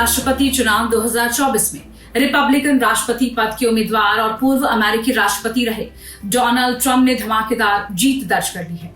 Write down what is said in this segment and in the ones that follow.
राष्ट्रपति चुनाव 2024 में रिपब्लिकन राष्ट्रपति पद के उम्मीदवार और पूर्व अमेरिकी राष्ट्रपति रहे डोनाल्ड ट्रंप ने धमाकेदार जीत दर्ज कर ली है।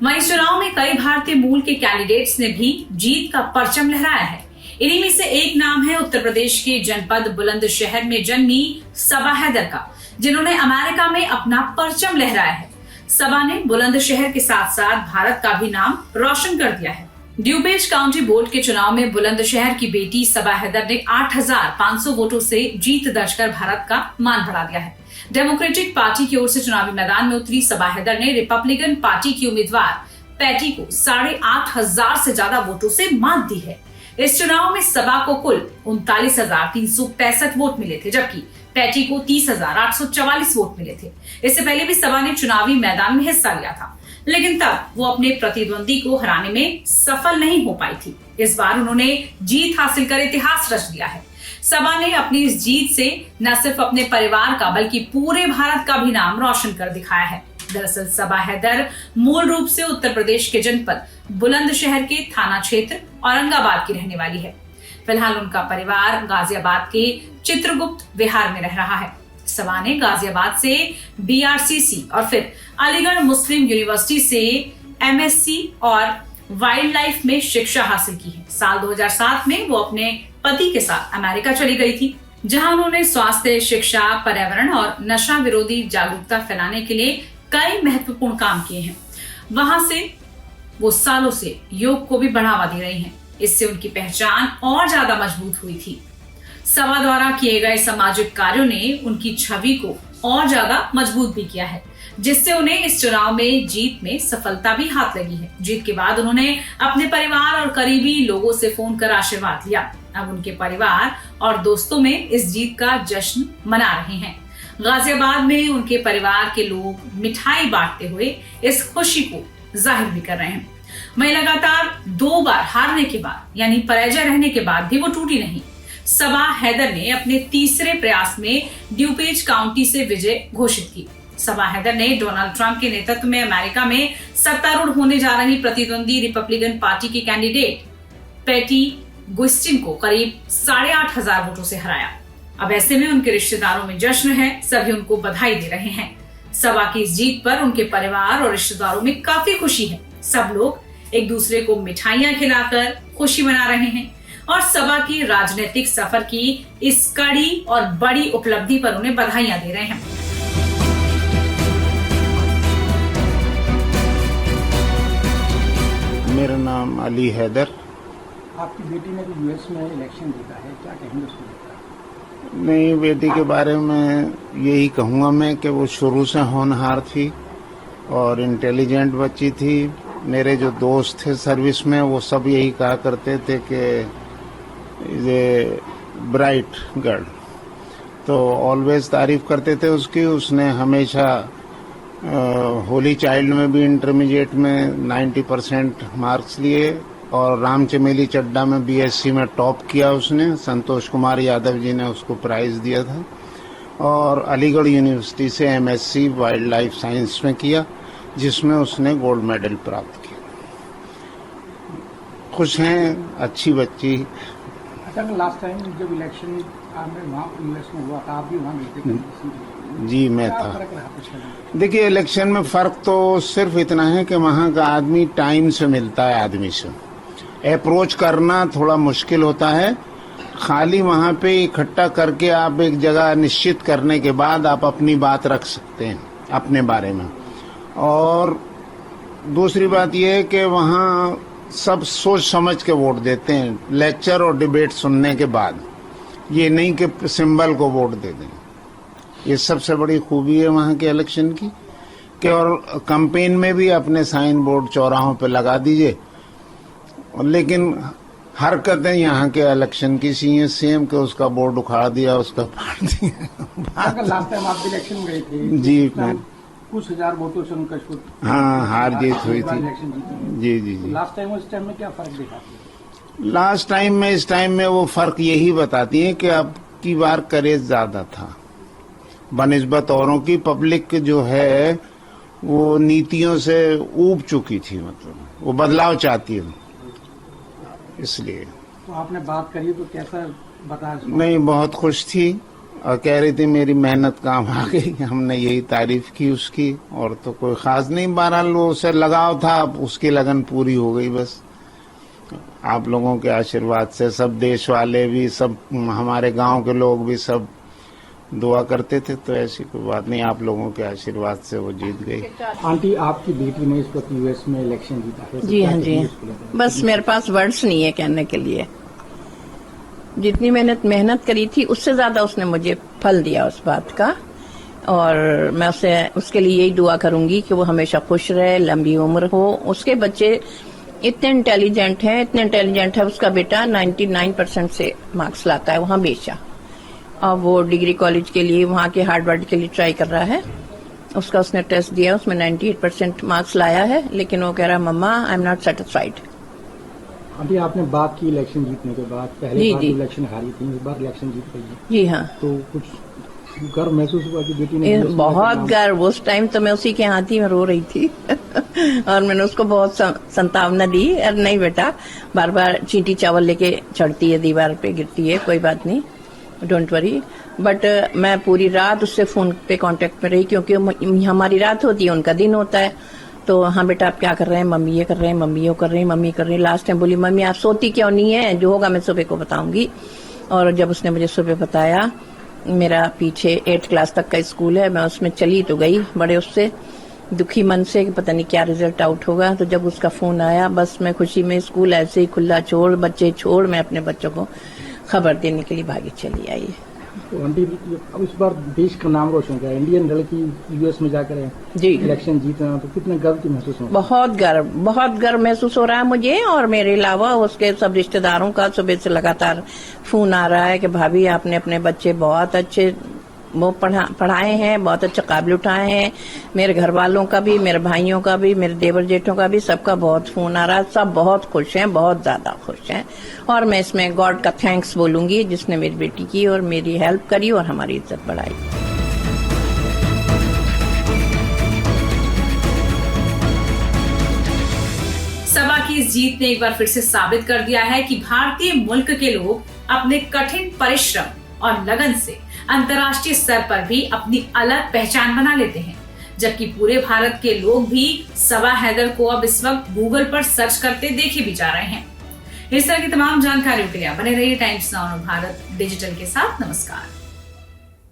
वहीं इस चुनाव में कई भारतीय मूल के कैंडिडेट्स ने भी जीत का परचम लहराया है। इन्हीं में से एक नाम है उत्तर प्रदेश के जनपद बुलंदशहर में जन्मी सबा हैदर का, जिन्होंने अमेरिका में अपना परचम लहराया है। सबा ने बुलंदशहर के साथ साथ भारत का भी नाम रोशन कर दिया है। ड्यूपेज काउंटी बोर्ड के चुनाव में बुलंदशहर की बेटी सबा हैदर ने 8,500 वोटों से जीत दर्ज कर भारत का मान बढ़ा दिया है। डेमोक्रेटिक पार्टी की ओर से चुनावी मैदान में उतरी सबा हैदर ने रिपब्लिकन पार्टी की उम्मीदवार पैटी को 8,500 से ज्यादा वोटों से मात दी है। इस चुनाव में सबा को कुल 39,365 वोट मिले थे, जबकि पैटी को 30,844 वोट मिले थे। इससे पहले भी सबा ने चुनावी मैदान में हिस्सा लिया था, लेकिन तब वो अपने प्रतिद्वंदी को हराने में सफल नहीं हो पाई थी। इस बार उन्होंने जीत हासिल कर इतिहास रच दिया है। सबा ने अपनी इस जीत से न सिर्फ अपने परिवार का बल्कि पूरे भारत का भी नाम रोशन कर दिखाया है। दरअसल सबा हैदर मूल रूप से उत्तर प्रदेश के जनपद बुलंदशहर के थाना क्षेत्र औरंगाबाद की रहने वाली है। फिलहाल उनका परिवार गाजियाबाद के चित्रगुप्त विहार में रह रहा है। सबा ने गाजियाबाद से BRCC और फिर अलीगढ़ मुस्लिम यूनिवर्सिटी से MSc और वाइल्ड लाइफ में शिक्षा हासिल की है। साल 2007 में वो अपने पति के साथ अमेरिका चली गई थी, जहां उन्होंने स्वास्थ्य, शिक्षा, पर्यावरण और नशा विरोधी जागरूकता फैलाने के लिए कई महत्वपूर्ण काम किए हैं। वहां से वो सालों से योग को भी बढ़ावा दे रही हैं। इससे उनकी पहचान और ज्यादा मजबूत हुई थी। सबा द्वारा किए गए सामाजिक कार्यों ने उनकी छवि को और ज्यादा मजबूत भी किया है, जिससे उन्हें इस चुनाव में जीत में सफलता भी हाथ लगी है। जीत के बाद उन्होंने अपने परिवार और करीबी लोगों से फोन कर आशीर्वाद लिया। अब उनके परिवार और दोस्तों में इस जीत का जश्न मना रहे हैं। गाजियाबाद में उनके परिवार के लोग मिठाई बांटते हुए इस खुशी को जाहिर भी कर रहे हैं। वहीं लगातार 2 बार हारने के बाद यानी पराजय रहने के बाद भी वो टूटी नहीं। सबा हैदर ने अपने तीसरे प्रयास में ड्यूपेज काउंटी से विजय घोषित की। सबा हैदर ने डोनाल्ड ट्रंप के नेतृत्व में अमेरिका में सत्तारूढ़ होने जा रही प्रतिद्वंदी रिपब्लिकन पार्टी के कैंडिडेट पैटी गुस्टिन को करीब 8,500 वोटों से हराया। अब ऐसे में उनके रिश्तेदारों में जश्न है, सभी उनको बधाई दे रहे हैं। सबा की इस जीत पर उनके परिवार और रिश्तेदारों में काफी खुशी है। सब लोग एक दूसरे को मिठाइयां खिलाकर खुशी मना रहे हैं और सबा की राजनीतिक सफर की इस कड़ी और बड़ी उपलब्धि पर उन्हें बधाइयां दे रहे हैं। मेरा नाम अली हैदर। आपकी बेटी ने तो US में इलेक्शन जीता है, क्या कहेंगे उसको? नहीं, बेटी के बारे में यही कहूँगा मैं कि वो शुरू से होनहार थी और इंटेलिजेंट बच्ची थी। मेरे जो दोस्त थे सर्विस में वो सब यही कहा करते थे कि ये ब्राइट गर्ल, तो ऑलवेज तारीफ करते थे उसकी। उसने हमेशा होली चाइल्ड में भी इंटरमीडिएट में 90% मार्क्स लिए और राम चमेली चड्डा में BSc में टॉप किया उसने। संतोष कुमार यादव जी ने उसको प्राइज दिया था। और अलीगढ़ यूनिवर्सिटी से MSc वाइल्ड लाइफ साइंस में किया, जिसमें उसने गोल्ड मेडल प्राप्त किया। खुश हैं, अच्छी बच्ची। अच्छा, लास्ट टाइम जब इलेक्शन वहाँ US में हुआ था, आप भी वहाँ गए थे? जी, मैं था। देखिए, इलेक्शन में फर्क तो सिर्फ इतना है कि वहाँ का आदमी टाइम से मिलता है, आदमी से अप्रोच करना थोड़ा मुश्किल होता है। खाली वहाँ पे इकट्ठा करके आप एक जगह निश्चित करने के बाद आप अपनी बात रख सकते हैं अपने बारे में। और दूसरी बात यह है कि वहाँ सब सोच समझ के वोट देते हैं, लेक्चर और डिबेट सुनने के बाद। ये नहीं कि सिंबल को वोट दे दें। ये सबसे बड़ी खूबी है वहाँ के इलेक्शन की। कि और कैंपेन में भी अपने साइन बोर्ड चौराहों पे लगा दीजिए, लेकिन हरकतें यहाँ के इलेक्शन की सी हैं सेम के उसका बोर्ड उखाड़ दिया, उसका फाड़ दिया। लास्ट टाइम आप इलेक्शन में गए थे जी, कुछ हजार वोटों से उनका हाँ हार जीत हुई थी। जी जी जी। लास्ट टाइम उस टाइम में क्या फर्क देखा? लास्ट टाइम में इस टाइम में वो फर्क यही बताती है कि अब की बार करेज ज्यादा था बनिस्बत औरों की। पब्लिक जो है वो नीतियों से ऊब चुकी थी, मतलब वो बदलाव चाहती है इसलिए। तो आपने बात करी तो कैसा बताया? नहीं, बहुत खुश थी और कह रही थी मेरी मेहनत काम आ गई। हमने यही तारीफ की उसकी, और तो कोई खास नहीं। बहरहाल वो उसे लगाव था, उसकी लगन पूरी हो गई बस। आप लोगों के आशीर्वाद से सब देश वाले भी, सब हमारे गांव के लोग भी सब दुआ करते थे, तो ऐसी कोई बात नहीं। आप लोगों के आशीर्वाद से वो जीत गई। आंटी, आपकी बेटी ने इस वक्त यूएस में इलेक्शन जीता है, तो जी क्या हाँ, कहेंगे जी इसको लेकर? बस मेरे पास वर्ड्स नहीं है कहने के लिए। जितनी मेहनत करी थी उससे ज्यादा उसने मुझे फल दिया उस बात का, और मैं उसके लिए यही दुआ करूंगी कि वो हमेशा खुश रहे, लंबी उम्र हो। उसके बच्चे इतने इंटेलिजेंट है। उसका बेटा 99% से मार्क्स लाता है वहाँ हमेशा। अब वो डिग्री कॉलेज के लिए, वहाँ के हार्वर्ड के लिए ट्राई कर रहा है। उसने टेस्ट दिया, उसमें 98% मार्क्स लाया है, लेकिन वो कह रहा है मम्मा आई एम नॉट सेटिस्फाइड। अभी आपने बात की इलेक्शन जीतने के बाद, पहले जी, बार जी। इलेक्शन हारी थी, इस बार इलेक्शन जीत गई है, जी हाँ, तो कुछ गर्व महसूस हुआ कि बेटी ने ये US में बहुत नाम- गर्व। उस टाइम तो मैं उसी के हाथ ही में रो रही थी और मैंने उसको बहुत संतावना दी, अरे नहीं बेटा, बार बार चींटी चावल लेके चढ़ती है, दीवार पे गिरती है, कोई बात नहीं, डोंट वरी। बट मैं पूरी रात उससे फोन पे कांटेक्ट में रही, क्योंकि हमारी रात होती है, उनका दिन होता है। तो हाँ बेटा आप क्या कर रहे हैं? मम्मी ये कर रहे हैं, मम्मी ये कर रही हैं, मम्मी कर रही हैं। लास्ट टाइम बोली मम्मी आप सोती क्यों नहीं है, जो होगा मैं सुबह को बताऊंगी। और जब उसने मुझे सुबह बताया, मेरा पीछे 8th क्लास तक का स्कूल है, मैं उसमें चली तो गई बड़े उससे दुखी मन से कि पता नहीं क्या रिजल्ट आउट होगा। तो जब उसका फोन आया, बस मैं खुशी में स्कूल ऐसे ही खुला छोड़, बच्चे छोड़, मैं अपने बच्चों को खबर देने के लिए भागी चली आई। तो आंटी, अब इस बार देश का नाम रोशन किया, इंडियन लड़की यूएस में जाकर जी इलेक्शन जीतना, तो कितने गर्व की महसूस हो? बहुत गर्व महसूस हो रहा है मुझे, और मेरे अलावा उसके सब रिश्तेदारों का सुबह से लगातार फोन आ रहा है कि भाभी आपने अपने बच्चे बहुत अच्छे वो पढ़ाए हैं, बहुत अच्छे काबिल उठाए हैं। मेरे घर वालों का भी, मेरे भाइयों का भी, मेरे देवर जेठों का भी, सबका बहुत फोन आ रहा है। सब बहुत खुश हैं, बहुत ज्यादा खुश हैं। और मैं इसमें गॉड का थैंक्स बोलूंगी जिसने मेरी बेटी की और मेरी हेल्प करी और हमारी इज्जत बढ़ाई। सबा की इस जीत ने एक बार फिर से साबित कर दिया है कि भारतीय मुल्क के लोग अपने कठिन परिश्रम और लगन से अंतर्राष्ट्रीय स्तर पर भी अपनी अलग पहचान बना लेते हैं, जबकि पूरे भारत के लोग भी सबा हैदर को अब इस वक्त गूगल पर सर्च करते देखे भी जा रहे हैं। इस तरह की तमाम जानकारियों के लिए बने रहिए टाइम्स नाउ भारत डिजिटल के साथ। नमस्कार।